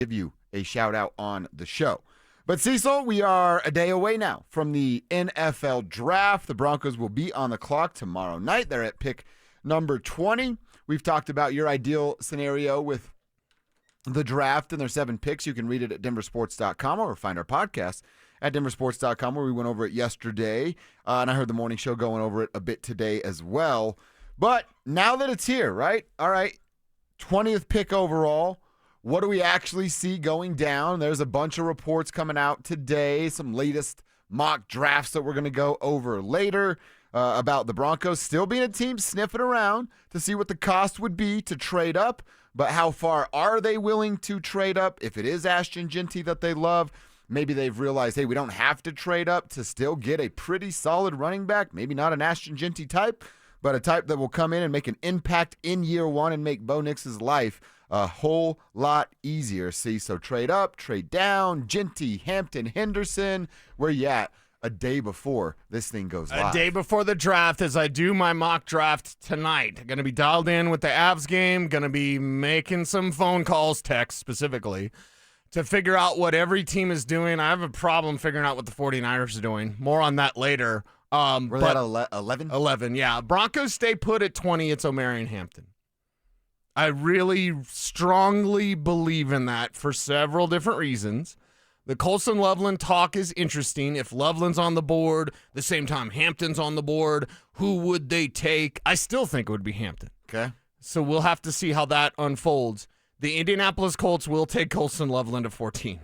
give you a shout out on the show. But Cecil, we are a day away now from the NFL draft. The Broncos will be on the clock tomorrow night. They're at pick number 20. We've talked about your ideal scenario with the draft and their 7 picks. You can read it at denversports.com or find our podcast at denversports.com where we went over it yesterday. And I heard the morning show going over it a bit today as well. But now that it's here, right? All right, 20th pick overall. What do we actually see going down? There's a bunch of reports coming out today, some latest mock drafts that we're going to go over later about the Broncos still being a team sniffing around to see what the cost would be to trade up, but how far are they willing to trade up? If it is Ashton Jeanty that they love, maybe they've realized, hey, we don't have to trade up to still get a pretty solid running back, maybe not an Ashton Jeanty type, but a type that will come in and make an impact in year one and make Bo Nix's life a whole lot easier. See, so trade up, trade down, Jeanty, Hampton, Henderson, where you at a day before this thing goes live? A day before the draft as I do my mock draft tonight. Going to be dialed in with the Avs game, going to be making some phone calls, text specifically, to figure out what every team is doing. I have a problem figuring out what the 49ers are doing. More on that later. We're at 11? 11, yeah. Broncos stay put at 20. It's Omarion Hampton. I really strongly believe in that for several different reasons. The Colson Loveland talk is interesting. If Loveland's on the board, the same time Hampton's on the board, who would they take? I still think it would be Hampton. Okay. So we'll have to see how that unfolds. The Indianapolis Colts will take Colson Loveland at 14.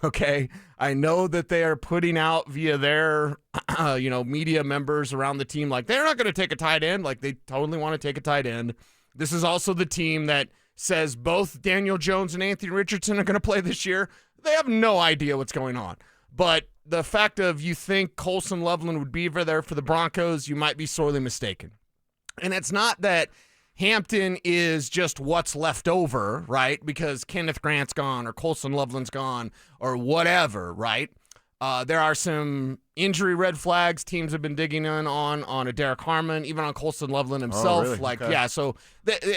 Okay, I know that they are putting out via their, media members around the team, like they're not going to take a tight end. Like they totally want to take a tight end. This is also the team that says both Daniel Jones and Anthony Richardson are going to play this year. They have no idea what's going on. But the fact of you think Colson Loveland would be over there for the Broncos, you might be sorely mistaken. And it's not that Hampton is just what's left over, right? Because Kenneth Grant's gone or Colson Loveland's gone or whatever, right? There are some injury red flags teams have been digging in on a Derek Harmon, even on Colson Loveland himself. Oh, really? Okay. Yeah, so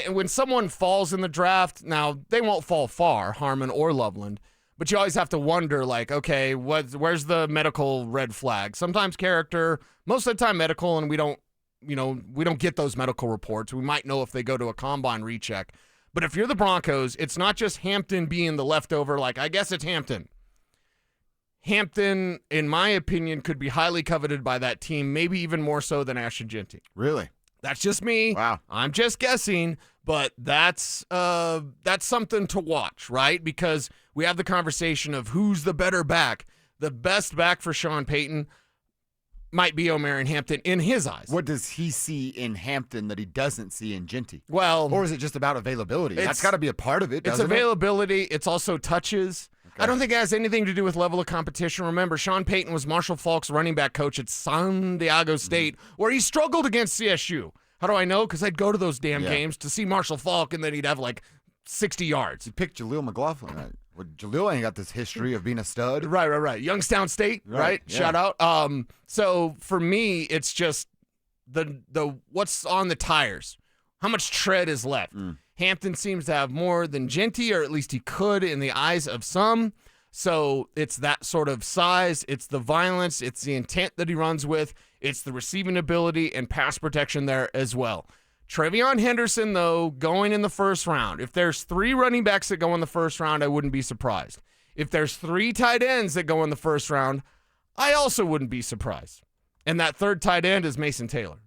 when someone falls in the draft, now they won't fall far, Harmon or Loveland, but you always have to wonder, like, okay, where's the medical red flag? Sometimes character, most of the time medical, and we don't get those medical reports. We might know if they go to a combine recheck. But if you're the Broncos, it's not just Hampton being the leftover, like, I guess it's Hampton. Hampton, in my opinion, could be highly coveted by that team, maybe even more so than Ashton Jeanty. Really? That's just me. Wow. I'm just guessing, but that's something to watch, right? Because we have the conversation of who's the better back. The best back for Sean Payton might be Omarion Hampton in his eyes. What does he see in Hampton that he doesn't see in Jeanty? Well, or is it just about availability? That's got to be a part of it, It's availability. It's also touches. Okay. I don't think it has anything to do with level of competition. Remember, Sean Payton was Marshall Faulk's running back coach at San Diego State, where he struggled against CSU. How do I know? Because I'd go to those damn games to see Marshall Faulk, and then he'd have like 60 yards. He picked Jaleel McLaughlin. Well, Jaleel ain't got this history of being a stud. Right. Youngstown State, right? Yeah. Shout out. So for me, it's just the what's on the tires. How much tread is left? Hampton seems to have more than Jeanty, or at least he could in the eyes of some. So it's that sort of size. It's the violence. It's the intent that he runs with. It's the receiving ability and pass protection there as well. Trevion Henderson, though, going in the first round. If there's 3 running backs that go in the first round, I wouldn't be surprised. If there's 3 tight ends that go in the first round, I also wouldn't be surprised. And that third tight end is Mason Taylor.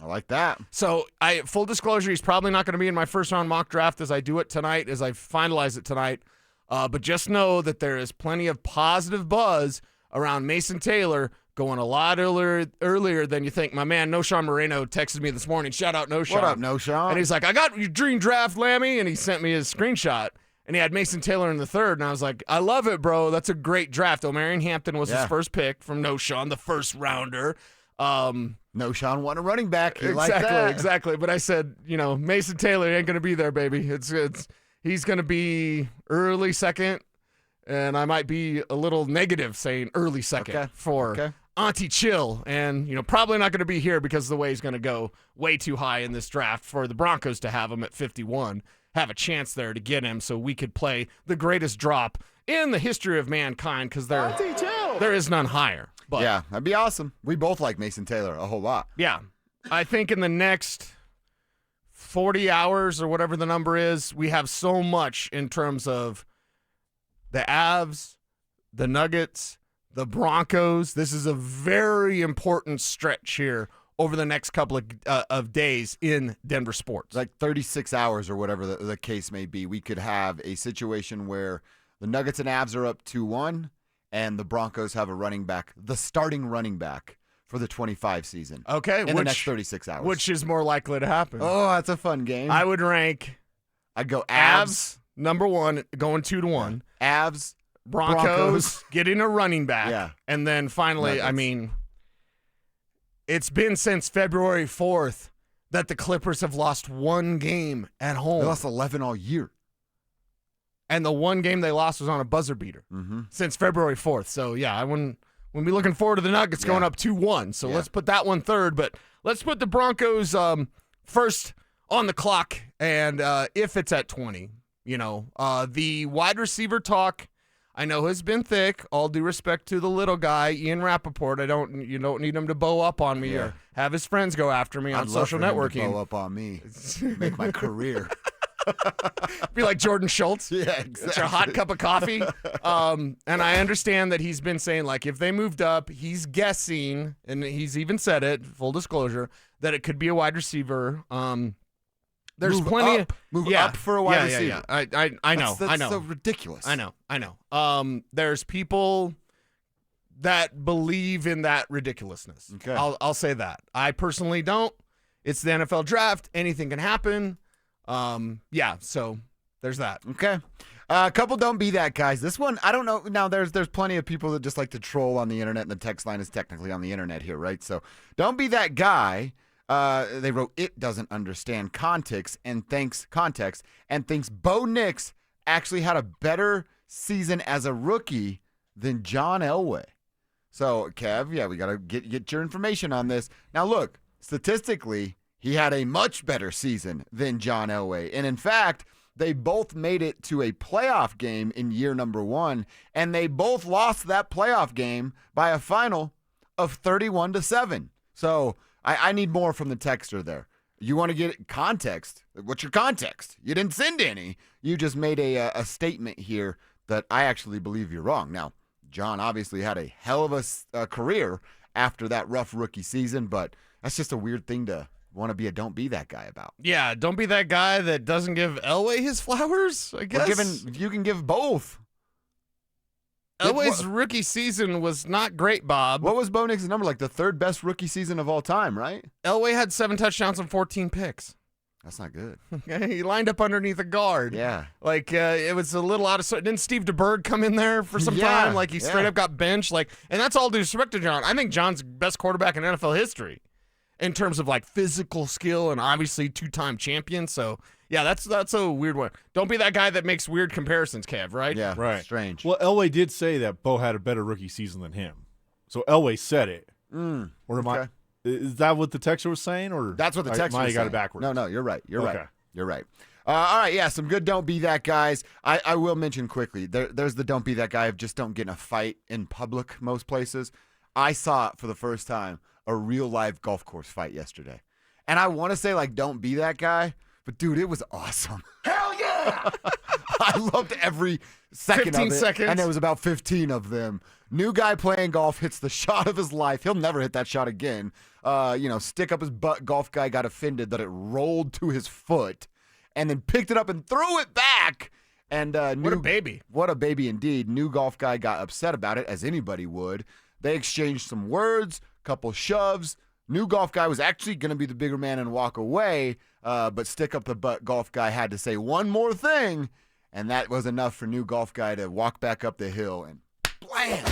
I like that. So, full disclosure, he's probably not going to be in my first-round mock draft as I do it tonight, as I finalize it tonight. But just know that there is plenty of positive buzz around Mason Taylor going a lot earlier than you think. My man, Noshawn Moreno, texted me this morning. Shout out, Noshawn. What up, Noshawn? And he's like, I got your dream draft, Lammey. And he sent me his screenshot. And he had Mason Taylor in the third. And I was like, I love it, bro. That's a great draft. Omarion Hampton was his first pick from Noshawn, the first rounder. Noshawn won a running back. Exactly. But I said, Mason Taylor ain't going to be there, baby. He's going to be early second. And I might be a little negative saying early second for Auntie Chill. And, probably not going to be here because of the way he's going to go way too high in this draft for the Broncos to have him at 51. have a chance there to get him so we could play the greatest drop in the history of mankind because there is none higher. But yeah, that'd be awesome. We both like Mason Taylor a whole lot. yeah, I think in the next 40 hours or whatever the number is, we have so much in terms of the Avs, the Nuggets, the Broncos. This is a very important stretch here over the next couple of days in Denver sports. Like 36 hours or whatever the case may be, we could have a situation where the Nuggets and Avs are up 2-1, and the Broncos have a running back, the starting running back for the 25 season. Okay, in the next 36 hours. Which is more likely to happen? Oh, that's a fun game. I would rank I'd go Avs number 1, going 2-1. Avs, Broncos getting a running back. Yeah. And then finally, Nuggets. I mean, it's been since February 4th that the Clippers have lost one game at home. They lost 11 all year. And the one game they lost was on a buzzer beater since February 4th. So, yeah, I wouldn't be looking forward to the Nuggets going up 2-1. So let's put that one third. But let's put the Broncos first on the clock. And if it's at 20, the wide receiver talk, I know has been thick. All due respect to the little guy, Ian Rappaport. You don't need him to bow up on me or have his friends go after me on social networking. Bow up on me, make my career. Be like Jordan Schultz. Yeah, exactly. It's your hot cup of coffee. And I understand that he's been saying, like, if they moved up, he's guessing, and he's even said it, full disclosure, that it could be a wide receiver. There's plenty of move up for a wide receiver. Yeah. I know. That's I know. so ridiculous. I know. There's people that believe in that ridiculousnly. Okay. I'll say that. I personally don't. It's the NFL draft. Anything can happen. So there's that. Okay. A couple don't be that guys. This one, I don't know. Now, there's plenty of people that just like to troll on the internet, and the text line is technically on the internet here, right? So don't be that guy. They wrote, it doesn't understand context and thinks Bo Nix actually had a better season as a rookie than John Elway. So, Kev, we got to get your information on this. Now, look, statistically, he had a much better season than John Elway. And in fact, they both made it to a playoff game in year number 1, and they both lost that playoff game by a final of 31-7. So I need more from the texter there. You want to get context. What's your context? You didn't send any. You just made a statement here that I actually believe you're wrong. Now, John obviously had a hell of a career after that rough rookie season, but that's just a weird thing to want to be a don't be that guy about. Yeah, don't be that guy that doesn't give Elway his flowers, I guess. You can give both. Elway's rookie season was not great, Bob. What was Bo Nix's number? Like the third best rookie season of all time, right? Elway had 7 touchdowns and 14 picks. That's not good. He lined up underneath a guard. Yeah. Like, it was a little out of... Didn't Steve DeBerg come in there for some time? Like, he straight up got benched. Like, and that's all due respect to John. I think John's best quarterback in NFL history in terms of, like, physical skill and obviously 2-time champion. So, yeah, that's a weird one. Don't be that guy that makes weird comparisons, Kev, right? Yeah, right. Strange. Well, Elway did say that Bo had a better rookie season than him. So Elway said it. Or am I? Is that what the texter was saying? Or that's what the texter was saying. I got it backwards. No, you're right. You're okay. right. You're right. All right, yeah, some good don't be that guys. I will mention quickly, there's the don't be that guy of just don't get in a fight in public most places. I saw for the first time a real live golf course fight yesterday. And I want to say, like, don't be that guy, but, dude, it was awesome. Hell yeah! I loved every second 15 of it. seconds. And there was about 15 of them. New guy playing golf hits the shot of his life. He'll never hit that shot again. Stick up his butt. Golf guy got offended that it rolled to his foot and then picked it up and threw it back. And what a baby. What a baby indeed. New golf guy got upset about it, as anybody would. They exchanged some words, couple shoves. New golf guy was actually going to be the bigger man and walk away, but stick up the butt golf guy had to say one more thing, and that was enough for new golf guy to walk back up the hill and blam,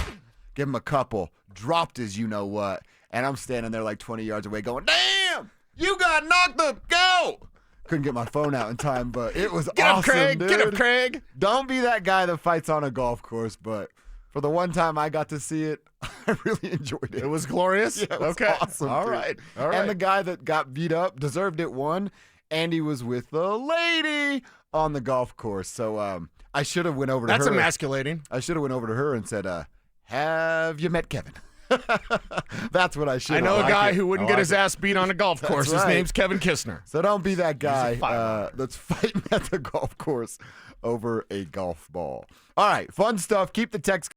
give him a couple, dropped his you-know-what, and I'm standing there like 20 yards away going, damn, you got knocked up, go! Couldn't get my phone out in time, but it was Get awesome, up, Craig. dude. Get up, Craig. Don't be that guy that fights on a golf course, but for the one time I got to see it, I really enjoyed it. It was glorious? Yeah, it was okay. awesome. All dude. right. And the guy that got beat up deserved it, won, and he was with the lady on the golf course. So I should have went over to her. That's emasculating. I should have went over to her and said, "Have you met Kevin?" That's what I should. I know a guy who wouldn't get his it. ass beat on a golf course. His right. name's Kevin Kistner. So don't be that guy firearm. that's fighting at the golf course over a golf ball. All right, fun stuff. Keep the text